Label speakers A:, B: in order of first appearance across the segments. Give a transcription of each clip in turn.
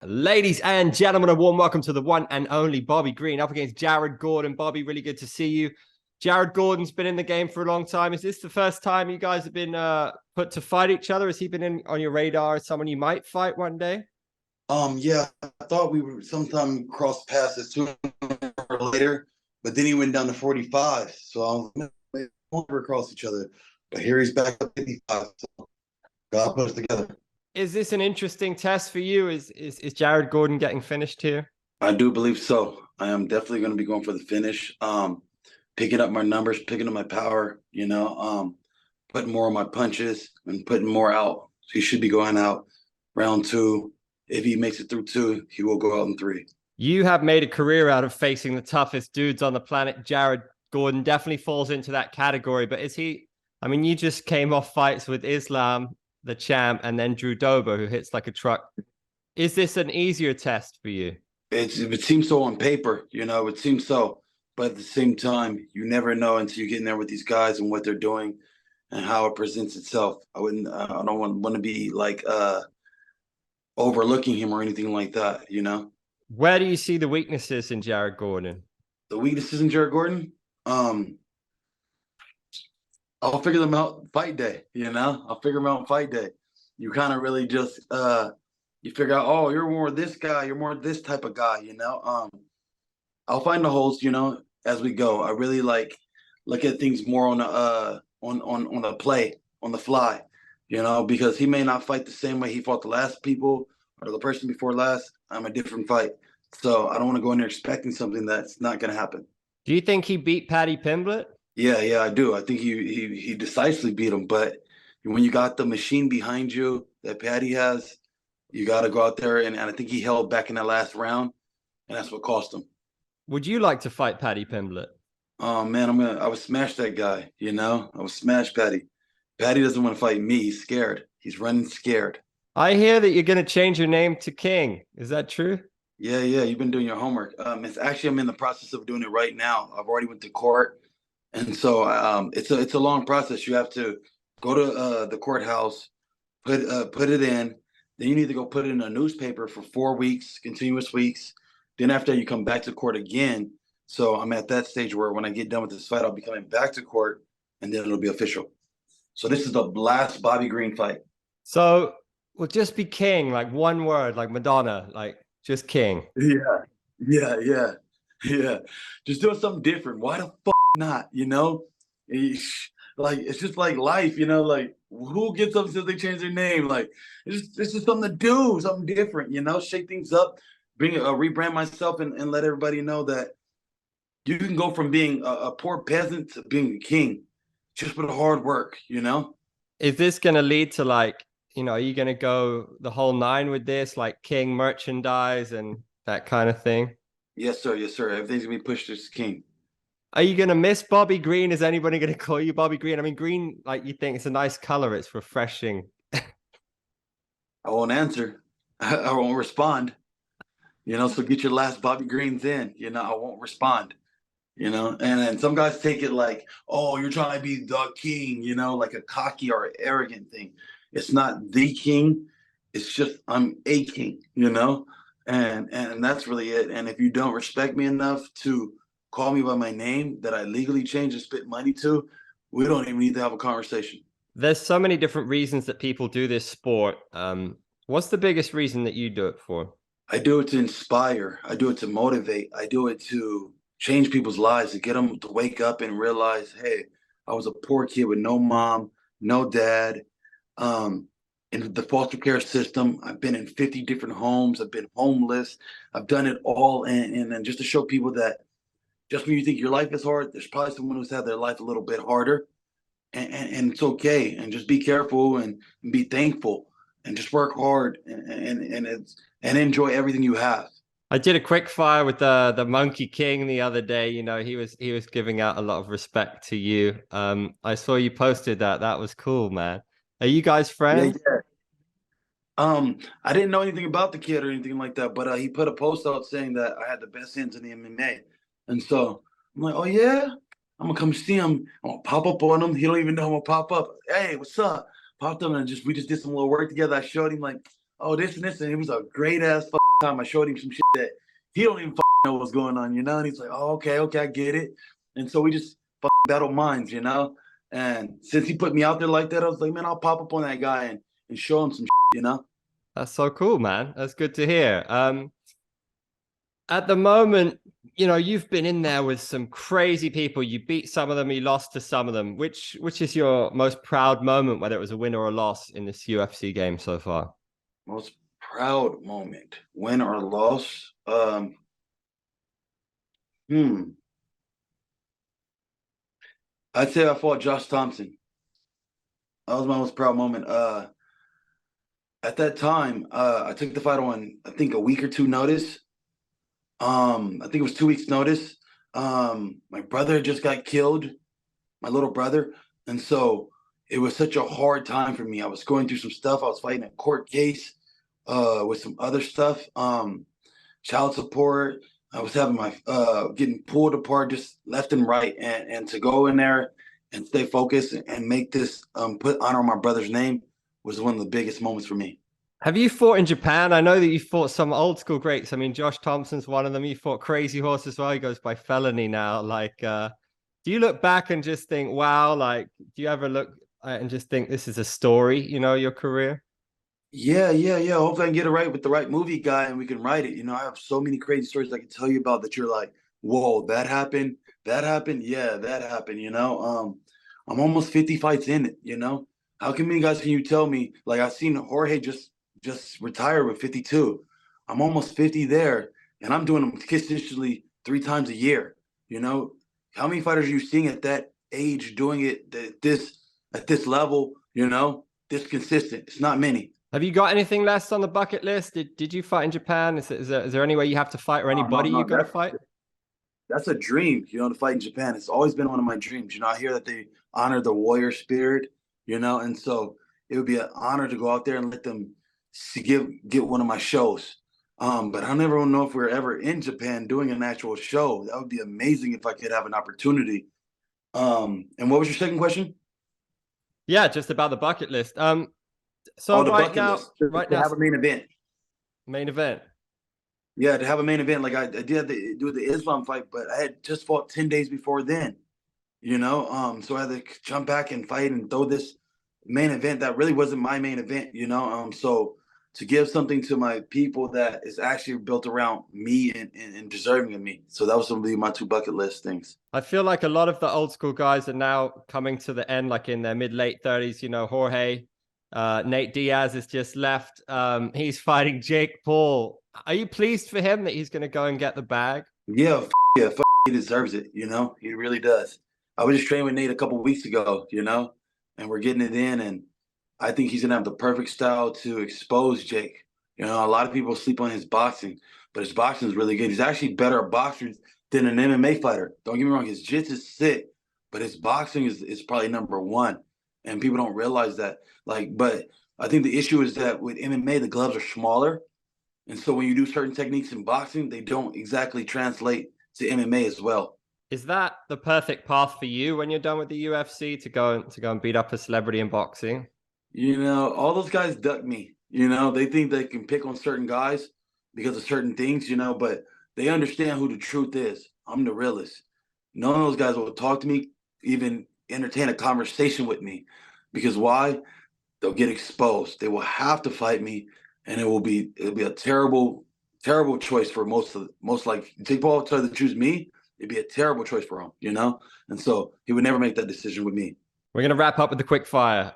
A: Ladies and gentlemen, a warm welcome to the one and only Bobby Green up against Jared Gordon. Bobby, really good to see you. Jared Gordon's been in the game for a long time. Is this the first time you guys have been put to fight each other? Has he been on your radar as someone you might fight one day?
B: Yeah, I thought we were sometime cross paths sooner or later, but then he went down to 45. So I was like, "Man, we'll never cross each other." But here he's back at 55. So God put us together.
A: Is this an interesting test for you? Is Jared Gordon getting finished here?
B: I do believe so. I am definitely going to be going for the finish. Picking up my numbers, picking up my power, putting more on my punches and putting more out. So he should be going out round two. If he makes it through two, he will go out in three.
A: You have made a career out of facing the toughest dudes on the planet. Jared Gordon definitely falls into that category, but is he? I mean, you just came off fights with Islam, the champ, and then Drew Dober, who hits like a truck. Is this an easier test for you?
B: It seems so on paper, it seems so. But at the same time, you never know until you get in there with these guys and what they're doing and how it presents itself. I don't want to be like overlooking him or anything like that.
A: Where do you see the weaknesses in Jared Gordon?
B: The weaknesses in Jared Gordon, I'll figure them out fight day. I'll figure them out fight day. You kind of really just you figure out, oh, you're more this guy, you're more this type of guy. I'll find the holes, as we go. I really look at things more on the play, on the fly, because he may not fight the same way he fought the last people or the person before last. I'm a different fight. So I don't want to go in there expecting something that's not going to happen.
A: Do you think he beat Paddy Pimblett?
B: Yeah, I do. I think he decisively beat him. But when you got the machine behind you that Paddy has, you got to go out there. And I think he held back in that last round, and that's what cost him.
A: Would you like to fight Paddy Pimblett?
B: Oh man, I would smash that guy, I would smash Paddy. Paddy doesn't want to fight me. He's scared. He's running scared.
A: I hear that you're going to change your name to King. Is that true?
B: Yeah. You've been doing your homework. It's actually I'm in the process of doing it right now. I've already went to court, and so it's a long process. You have to go to the courthouse, put it in. Then you need to go put it in a newspaper for 4 weeks, continuous weeks. Then after you come back to court again. So I'm at that stage where when I get done with this fight, I'll be coming back to court, and then it'll be official. So this is the last Bobby Green fight.
A: So we'll just be King, like one word, like Madonna, like just King.
B: Yeah. Just doing something different. Why the fuck not? Like it's just like life. Like who gets up until they change their name? Like it's just something to do, something different. Shake things up, rebrand myself, and let everybody know that you can go from being a poor peasant to being a king just with hard work.
A: Is this going to lead to are you going to go the whole nine with this, like King merchandise and that kind of thing?
B: Yes, sir. Everything's gonna be pushed as king.
A: Are you going to miss Bobby Green? Is anybody going to call you Bobby Green? I mean, green, like you think it's a nice color. It's refreshing.
B: I won't answer. I won't respond. So get your last Bobby Greens in. I won't respond. And some guys take it like, oh, you're trying to be the king, like a cocky or arrogant thing. It's not the king. It's just I'm a king, and that's really it. And if you don't respect me enough to call me by my name that I legally changed and spit money to, we don't even need to have a conversation.
A: There's so many different reasons that people do this sport. What's the biggest reason that you do it for?
B: I do it to inspire. I do it to motivate. I do it to change people's lives, to get them to wake up and realize, hey, I was a poor kid with no mom, no dad, in the foster care system. I've been in 50 different homes. I've been homeless. I've done it all. And just to show people that just when you think your life is hard, there's probably someone who's had their life a little bit harder. And it's okay. And just be careful and be thankful and just work hard and enjoy everything you have.
A: I did a quick fire with the Monkey King the other day. He was giving out a lot of respect to you. I saw you posted that. That was cool, man. Are you guys friends?
B: Yeah. I didn't know anything about the kid or anything like that, but he put a post out saying that I had the best hands in the MMA. And so I'm like, oh yeah, I'm gonna come see him. I'm gonna pop up on him. He don't even know I'm gonna pop up. Hey, what's up? Popped up and we just did some little work together. I showed him like, oh, this and this, and he was a great ass time I showed him some shit that he don't even know what's going on, you know? And he's like, oh, okay, I get it. And so we just battle minds, you know? And since he put me out there like that, I was like, man, I'll pop up on that guy and show him some shit, you know?
A: That's so cool, man. That's good to hear. At the moment, you know, you've been in there with some crazy people. You beat some of them, you lost to some of them. Which is your most proud moment, whether it was a win or a loss in this UFC game so far?
B: Most proud moment, win or loss? I'd say I fought Josh Thompson. That was my most proud moment. At that time, I took the fight on, I think, a week or two notice. I think it was 2 weeks notice. My brother just got killed, my little brother. And so it was such a hard time for me. I was going through some stuff. I was fighting a court case with some other stuff, child support. I was having my getting pulled apart just left and right. And to go in there and stay focused and make this put honor on my brother's name was one of the biggest moments for me.
A: Have you fought in Japan? I know that you fought some old school greats. I mean, Josh Thompson's one of them. You fought Crazy Horse as well. He goes by Felony now. Like, do you look back and just think, wow, like, do you ever look and just think this is a story, you know, your career?
B: Yeah. Hopefully I can get it right with the right movie guy and we can write it. You know, I have so many crazy stories I can tell you about that you're like, whoa, that happened. Yeah, that happened, you know. I'm almost 50 fights in it, you know. How many guys can you tell me? Like I've seen Jorge just retire with 52. I'm almost 50 there, and I'm doing them consistently 3 times a year. You know, how many fighters are you seeing at that age doing it at this level? You know, this consistent. It's not many.
A: Have you got anything less on the bucket list? Did you fight in Japan? Is there any way you have to fight or anybody you got to fight?
B: That's a dream, you know, to fight in Japan. It's always been one of my dreams. You know, I hear that they honor the warrior spirit, you know, and so it would be an honor to go out there and let them get one of my shows. But I never know if we're ever in Japan doing an actual show. That would be amazing if I could have an opportunity. And what was your second question?
A: Yeah, just about the bucket list. So
B: the
A: right
B: bucket
A: now,
B: list. To have a main event.
A: Main event.
B: Yeah, to have a main event. Like I did do the Islam fight, but I had just fought 10 days before then. You know, so I had to jump back and fight and throw this main event that really wasn't my main event, you know. So to give something to my people that is actually built around me and deserving of me. So that was going to be my 2 bucket list things.
A: I feel like a lot of the old school guys are now coming to the end, like in their late 30s. You know, Jorge, Nate Diaz has just left. He's fighting Jake Paul. Are you pleased for him that he's going to go and get the bag?
B: Yeah, he deserves it. You know, he really does. I was just training with Nate a couple weeks ago, you know, and we're getting it in, and I think he's gonna have the perfect style to expose Jake. You know, a lot of people sleep on his boxing, but his boxing is really good. He's actually better at boxer than an MMA fighter. Don't get me wrong, his jiu is sick, but his boxing is probably number one. And people don't realize that. Like, but I think the issue is that with MMA, the gloves are smaller. And so when you do certain techniques in boxing, they don't exactly translate to MMA as well.
A: Is that the perfect path for you when you're done with the UFC to go and beat up a celebrity in boxing?
B: You know, all those guys duck me. You know, they think they can pick on certain guys because of certain things, you know, but they understand who the truth is. I'm the realest. None of those guys will talk to me, even entertain a conversation with me. Because why? They'll get exposed. They will have to fight me, and it'll be a terrible choice for most like Jake Paul tried to choose me. It'd be a terrible choice for him, you know? And so he would never make that decision with me.
A: We're going to wrap up with the quick fire.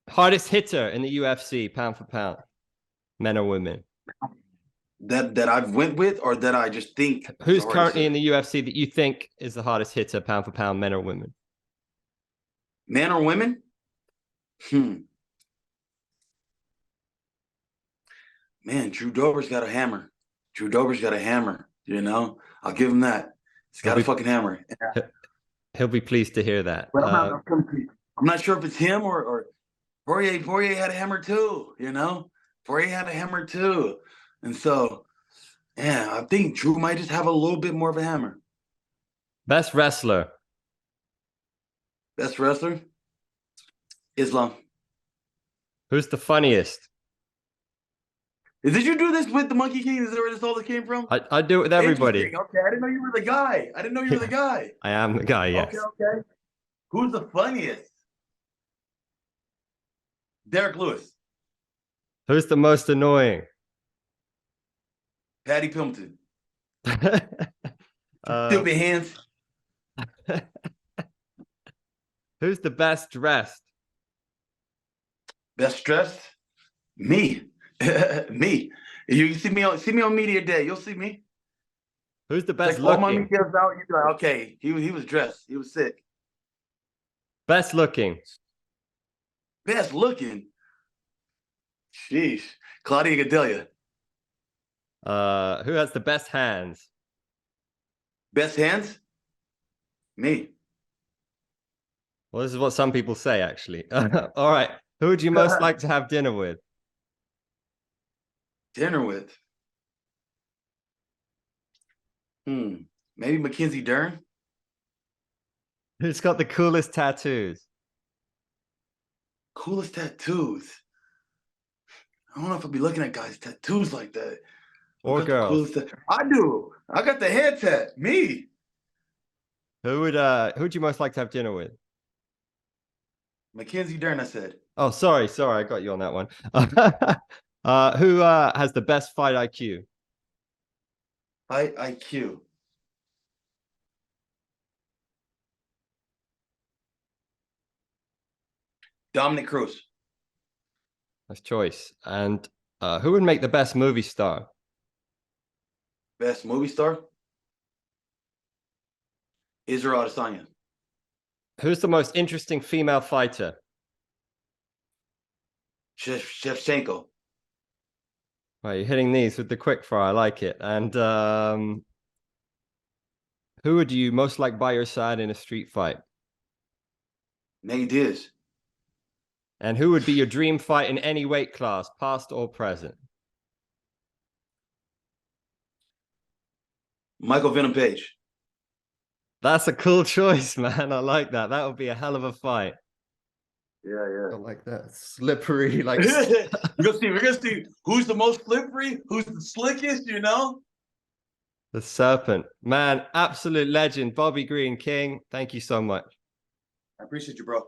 A: Hardest hitter in the UFC, pound for pound, men or women?
B: That I've went with, or that I just think.
A: Who's currently in the UFC that you think is the hardest hitter, pound for pound, men or women?
B: Men or women? Man, Drew Dober's got a hammer. You know, I'll give him that. He's got a fucking hammer.
A: Yeah. He'll be pleased to hear that.
B: But I'm not sure if it's him or Poirier. Poirier had a hammer too, you know? Poirier had a hammer too. And so, yeah, I think Drew might just have a little bit more of a hammer.
A: Best wrestler?
B: Islam.
A: Who's the funniest?
B: Did you do this with the Monkey King? Is that where this all came from?
A: I do it with everybody.
B: Interesting. Okay, I didn't know you were the guy. I didn't know you were the guy.
A: I am the guy, yes.
B: Okay, okay. Who's the funniest? Derek Lewis.
A: Who's the most annoying?
B: Paddy Pimblett.
A: Uh,
B: Stupid hands.
A: who's the best dressed?
B: Best dressed? Me. Me. You see me on media day. You'll see me.
A: Who's the best
B: Like all my
A: looking?
B: media's out. You be like, okay, he was dressed. He was sick.
A: Best looking.
B: Best looking. Sheesh. Claudia Gadelia.
A: Who has the best hands?
B: Best hands? Me.
A: Well, this is what some people say, actually. All right. Who would you most like to have dinner with?
B: Dinner with. Maybe Mackenzie Dern.
A: Who's got the coolest tattoos?
B: Coolest tattoos. I don't know if I'll be looking at guys' tattoos like that.
A: Or girls?
B: I do. I got the head tat. Me.
A: Who'd you most like to have dinner with?
B: Mackenzie Dern, I said.
A: Oh, sorry, I got you on that one. Who has the best fight IQ?
B: Fight IQ. Dominic Cruz.
A: Nice choice. And who would make the best movie star?
B: Best movie star? Israel Adesanya.
A: Who's the most interesting female fighter?
B: Shevchenko.
A: Right, you're hitting these with the quickfire. I like it. And who would you most like by your side in a street fight?
B: Nate Diaz.
A: And who would be your dream fight in any weight class, past or present?
B: Michael Venom Page.
A: That's a cool choice, man. I like that. That would be a hell of a fight.
B: Yeah.
A: I like that. Slippery, like
B: we're gonna see who's the most slippery, who's the slickest, you know?
A: the serpent. Man, absolute legend. Bobby Green King. Thank you so much.
B: I appreciate you, bro.